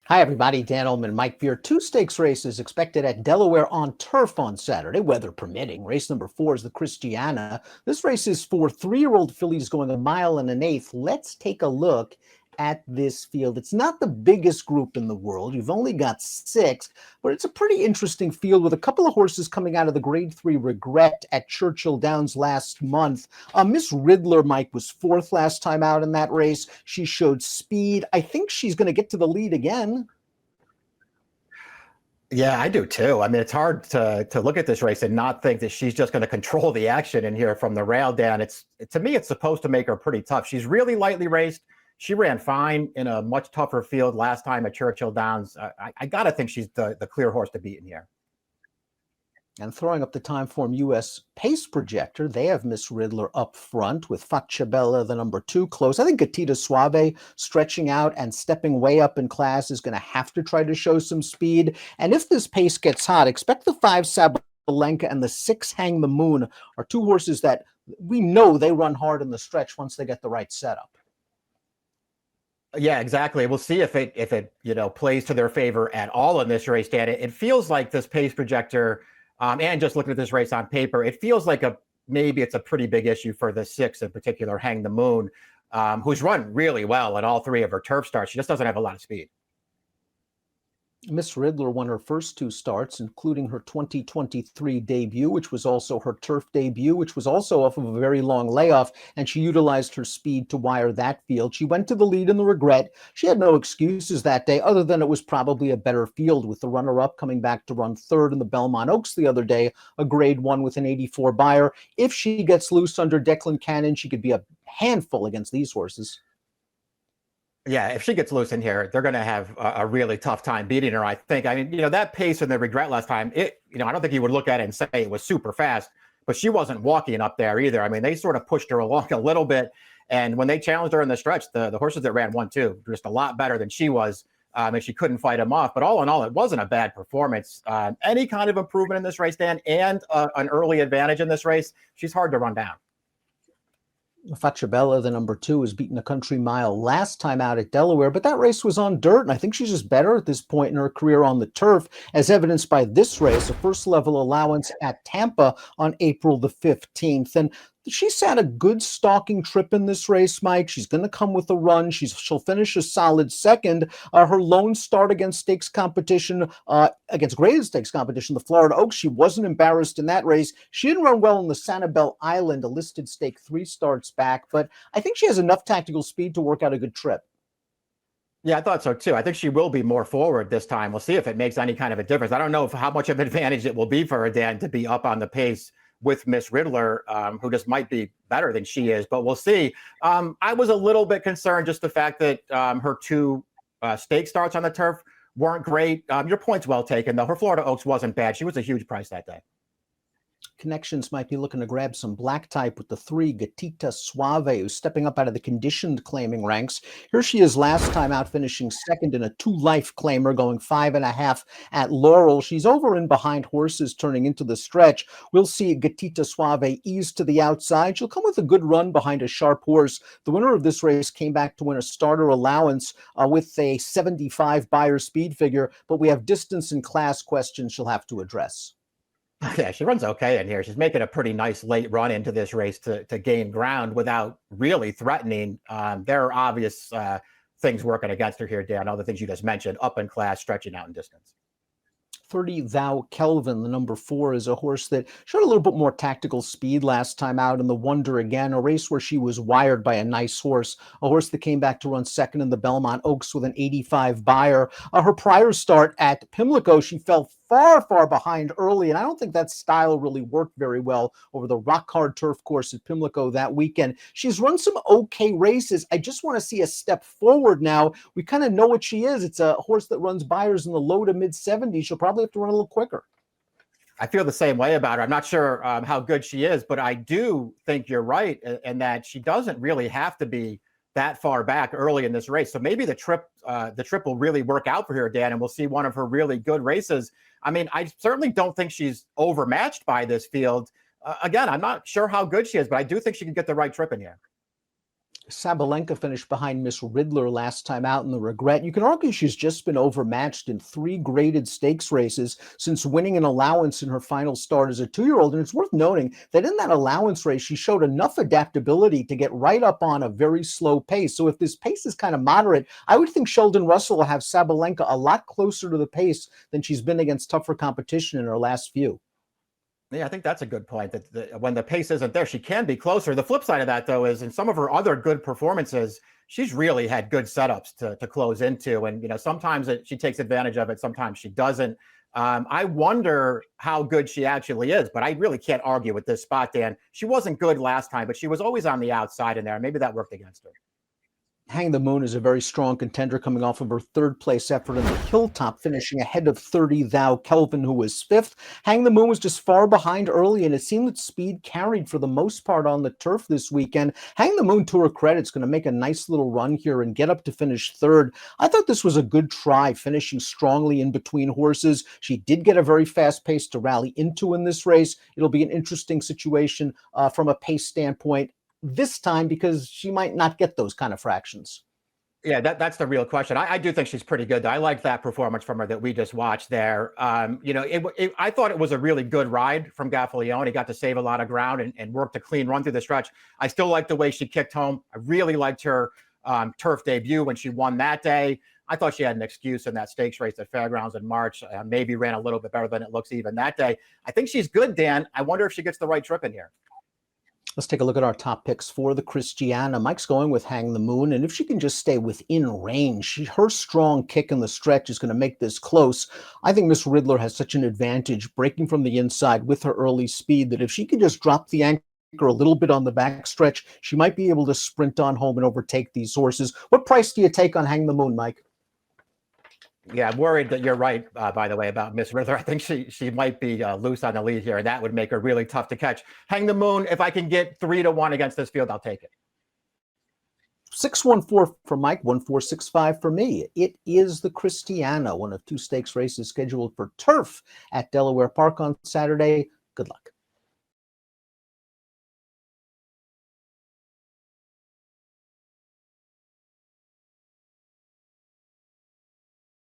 Hi, everybody. Dan Illman, Mike Beer. Two stakes races expected at Delaware on turf on Saturday, weather permitting. Race number 4 is the Christiana. This race is for 3-year-old fillies going a mile and an eighth. Let's take a look at this field. It's not the biggest group in the world. You've only got 6, but it's a pretty interesting field with a couple of horses coming out of the Grade 3 Regret at Churchill Downs last month. Miss Riddler, Mike, was 4th last time out in that race. She showed speed. I think she's going to get to the lead again. Yeah, I do too. I mean, it's hard to look at this race and not think that she's just going to control the action in here from the rail down. To me, it's supposed to make her pretty tough. She's really lightly raced. She ran fine in a much tougher field last time at Churchill Downs. I got to think she's the clear horse to beat in here. And throwing up the Timeform US pace projector, they have Miss Riddler up front with Facciabella, the number 2, close. I think Gatita Suave stretching out and stepping way up in class is going to have to try to show some speed. And if this pace gets hot, expect the 5 Sabalenka and the 6 Hang the Moon are 2 horses that we know they run hard in the stretch once they get the right setup. Yeah, exactly. We'll see if it plays to their favor at all in this race, Dan. It feels like this pace projector. And just looking at this race on paper, it feels like maybe it's a pretty big issue for the 6 in particular, Hang the Moon, who's run really well in all 3 of her turf starts. She just doesn't have a lot of speed. Miss Riddler won her first 2 starts, including her 2023 debut, which was also her turf debut, which was also off of a very long layoff, and she utilized her speed to wire that field. She went to the lead in the Regret. She had no excuses that day, other than it was probably a better field, with the runner-up coming back to run 3rd in the Belmont Oaks the other day, a Grade 1 with an 84 buyer. If she gets loose under Declan Cannon, she could be a handful against these horses. Yeah, if she gets loose in here, they're going to have a really tough time beating her, I think. I mean, that pace in the Regret last time, I don't think you would look at it and say it was super fast, but she wasn't walking up there either. I mean, they sort of pushed her along a little bit. And when they challenged her in the stretch, the horses that ran 1-2 were just a lot better than she was, and she couldn't fight them off. But all in all, it wasn't a bad performance. Any kind of improvement in this race, Dan, and an early advantage in this race, she's hard to run down. Facciabella, the number 2, has beaten a country mile last time out at Delaware, but that race was on dirt, and I think she's just better at this point in her career on the turf, as evidenced by this race, a first-level allowance at Tampa on April the 15th. And she's had a good stalking trip in this race, Mike. She's going to come with a run. She'll finish a solid 2nd. Her lone start against stakes competition, against graded stakes competition, the Florida Oaks, she wasn't embarrassed in that race. She didn't run well in the Sanibel Island, a listed stake 3 starts back, but I think she has enough tactical speed to work out a good trip. Yeah, I thought so too. I think she will be more forward this time. We'll see if it makes any kind of a difference. I don't know how much of an advantage it will be for her, Dan, to be up on the pace with Miss Riddler, who just might be better than she is, but we'll see. I was a little bit concerned just the fact that her 2 stake starts on the turf weren't great. Your point's well taken, though. Her Florida Oaks wasn't bad. She was a huge price that day. Connections might be looking to grab some black type with the 3, Gatita Suave, who's stepping up out of the conditioned claiming ranks. Here she is last time out, finishing 2nd in a 2-life claimer, going 5.5 at Laurel. She's over and behind horses turning into the stretch. We'll see Gatita Suave ease to the outside. She'll come with a good run behind a sharp horse. The winner of this race came back to win a starter allowance with a 75 buyer speed figure, but we have distance and class questions she'll have to address. Yeah, she runs okay in here. She's making a pretty nice late run into this race to gain ground without really threatening. There are obvious things working against her here, Dan. All the things you just mentioned, up in class, stretching out in distance. 30 Thou Kelvin, the number 4, is a horse that showed a little bit more tactical speed last time out in the Wonder Again, a race where she was wired by a nice horse, a horse that came back to run 2nd in the Belmont Oaks with an 85 buyer. Her prior start at Pimlico, she fell far behind early, and I don't think that style really worked very well over the rock-hard turf course at Pimlico that weekend. She's run some okay races. I just want to see a step forward now. We kind of know what she is. It's a horse that runs buyers in the low to mid-70s. She'll probably have to run a little quicker. I feel the same way about her. I'm not sure how good she is, but I do think you're right in that she doesn't really have to be that far back early in this race. So maybe the trip will really work out for her, Dan, and we'll see one of her really good races. I mean, I certainly don't think she's overmatched by this field. Again, I'm not sure how good she is, but I do think she can get the right trip in here. Sabalenka finished behind Miss Riddler last time out in the regret. You can argue she's just been overmatched in 3 graded stakes races since winning an allowance in her final start as a 2-year-old. And it's worth noting that in that allowance race, she showed enough adaptability to get right up on a very slow pace. So if this pace is kind of moderate, I would think Sheldon Russell will have Sabalenka a lot closer to the pace than she's been against tougher competition in her last few. Yeah, I think that's a good point. That when the pace isn't there, she can be closer. The flip side of that, though, is in some of her other good performances, she's really had good setups to close into, and sometimes she takes advantage of it, sometimes she doesn't. I wonder how good she actually is, but I really can't argue with this spot, Dan. She wasn't good last time, but she was always on the outside in there. Maybe that worked against her. Hang the Moon is a very strong contender coming off of her 3rd place effort in the Hilltop, finishing ahead of 30 Thou Kelvin, who was 5th. Hang the Moon was just far behind early, and it seemed that speed carried for the most part on the turf this weekend. Hang the Moon, to her credit, is going to make a nice little run here and get up to finish 3rd. I thought this was a good try, finishing strongly in between horses. She did get a very fast pace to rally into in this race. It'll be an interesting situation from a pace standpoint this time, because she might not get those kind of fractions. Yeah, that's the real question. I do think she's pretty good, though. I like that performance from her that we just watched there. I thought it was a really good ride from Gaffalione. He got to save a lot of ground and worked a clean run through the stretch. I still like the way she kicked home. I really liked her turf debut when she won that day. I thought she had an excuse in that stakes race at Fairgrounds in March. Maybe ran a little bit better than it looks even that day. I think she's good, Dan. I wonder if she gets the right trip in here. Let's take a look at our top picks for the Christiana. Mike's going with Hang the Moon, and if she can just stay within range, her strong kick in the stretch is going to make this close. I think Miss Riddler has such an advantage breaking from the inside with her early speed that if she could just drop the anchor a little bit on the back stretch, she might be able to sprint on home and overtake these horses. What price do you take on Hang the Moon, Mike? Yeah, I'm worried that you're right, by the way, about Miss Riddler. I think she might be loose on the lead here, and that would make her really tough to catch. Hang the Moon, if I can get 3-1 against this field, I'll take it. 614 for Mike, 1465 for me. It is the Christiana, one of 2 stakes races scheduled for turf at Delaware Park on Saturday. Good luck.